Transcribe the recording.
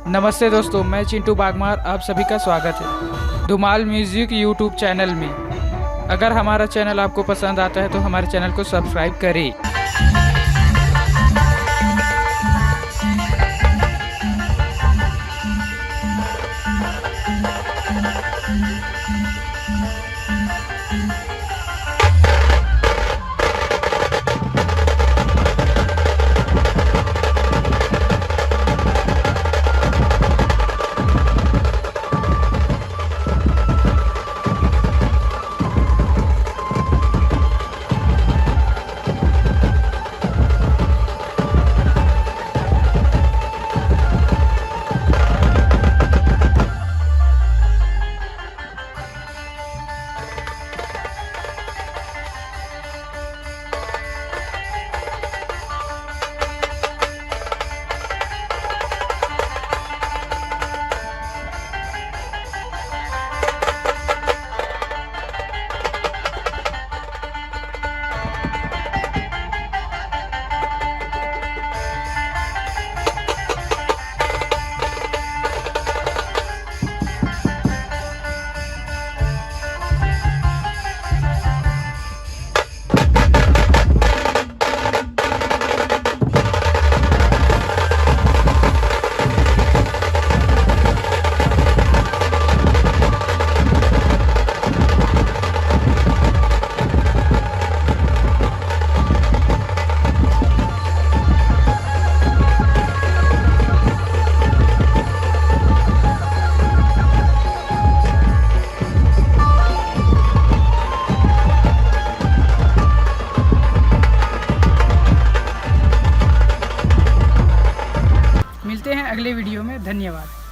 नमस्ते दोस्तों, मैं चिंटू बागमार, आप सभी का स्वागत है धुमाल म्यूज़िक यूट्यूब चैनल में। अगर हमारा चैनल आपको पसंद आता है तो हमारे चैनल को सब्सक्राइब करें। मिलते हैं अगले वीडियो में। धन्यवाद।